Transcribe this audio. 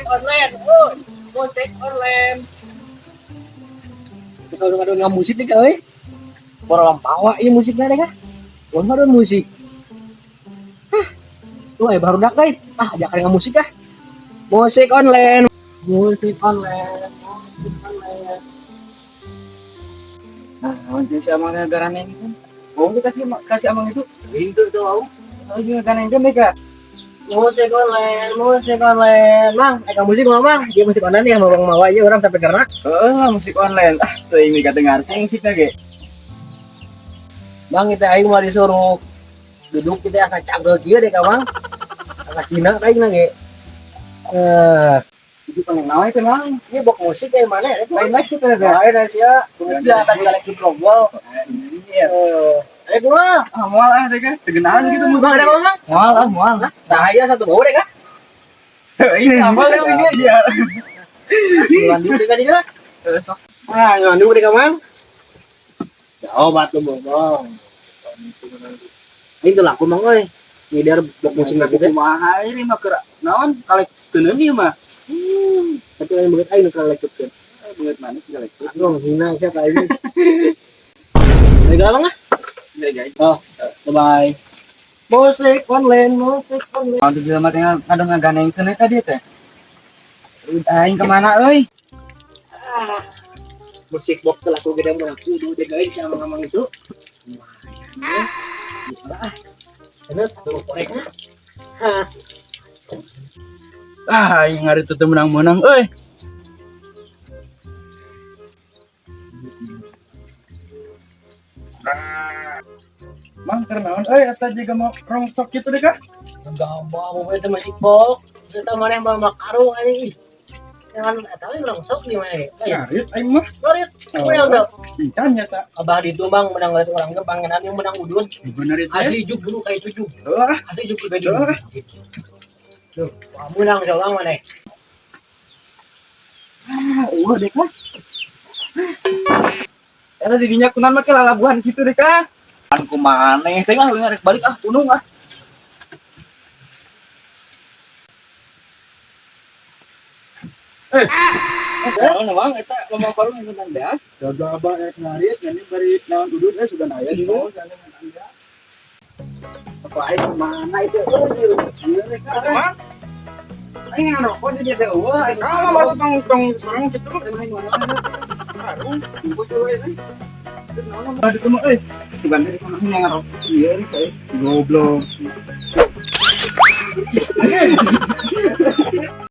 online, oh, musik online. Kesal dengan musik nih kali. Orang bawa ini musiknya deh kan. Orang ada musik. Tuh baru nak deh. Jangan dengan musik ah. Musik online. Musik online. Musik online. Anjir si amang negara ini kan. Mau kasih amang itu. Itu tuh aku. Lagi negara ini kan mereka. Musik online, musik online. Mang, musik Mang. Dia musik online ya, mau mawa aja orang sampai karena. Musik online. Tuh ini kata dengar musiknya ge. Bang, kita aing mau disuruh duduk kita asa canggel kieu deh ka Bang. Asa kina aing lagi. Itu pengen nawa itu Mang. Ini bok musik kayak mana ya? Lain lagi kita Lain ada sia. Pengajian tadi lagi global. Iya. Ayo gua. Mual deh kan. Tegenahan gitu musik. Ada Bang? Mual. Sahaya satu bau deh kah? Ini amal deh ini aja. Lanjut deh kan dia. Lanjut deh Bang. Ya obat lu bong. Ini tuh laku Mang euy. Ngidar bok musik gitu. Kumaha ini mah keur naon kalek teuneung ieu mah. Tapi lain banget aing nu leketkeun. Banget mana sih kalek. Aduh, hina siapa ini? Ayo galang ah. Ya guys. Oh, bye. Musik online, musik online. Untuk jelema teh kadang ngaganengkeun eta dieu teh. Aing kemana euy? Musik box laku gede mau kudu deh guys sama ngomong itu. Lumayan ya. Ah. Enak tuh koreknya. Aing ngari teu menang-menang euy. Mang kernaon euy eta juga mau rongsok kitu deh kah? Enggak mau itu musik box. Kita mana yang bawa karung ini. Jangan tahu orang sok di mana. Ngarit aing mah. Ngarit. Yang udah. Encan nya Abah di Tumbang menang ngeliat orang ke pangeran yang menang udun. bener itu. Asli juk dulu kayak tujuh. Heeh. Asli juk kayak tujuh. Tuh, kamu menang seorang mana? Deh kah? Eta di dinya kunaon mah ke lalabuhan kitu deh kah? Kan kumaha teh mah ngarek balik gunung ah. Naon bang eta lomba balung yang tentang beas. Jaga abah ngarit, ini beri naon duduk sudah naya di bawah jalan anda. Apa aing mana itu? Mang. Aing ngarokok di dia eueuh. Kalau baru tong serang gitu dengan mana? Baru bocor ini. Ada temu euy. Sebenarnya di mana ngarokok ieu nih kayak goblok.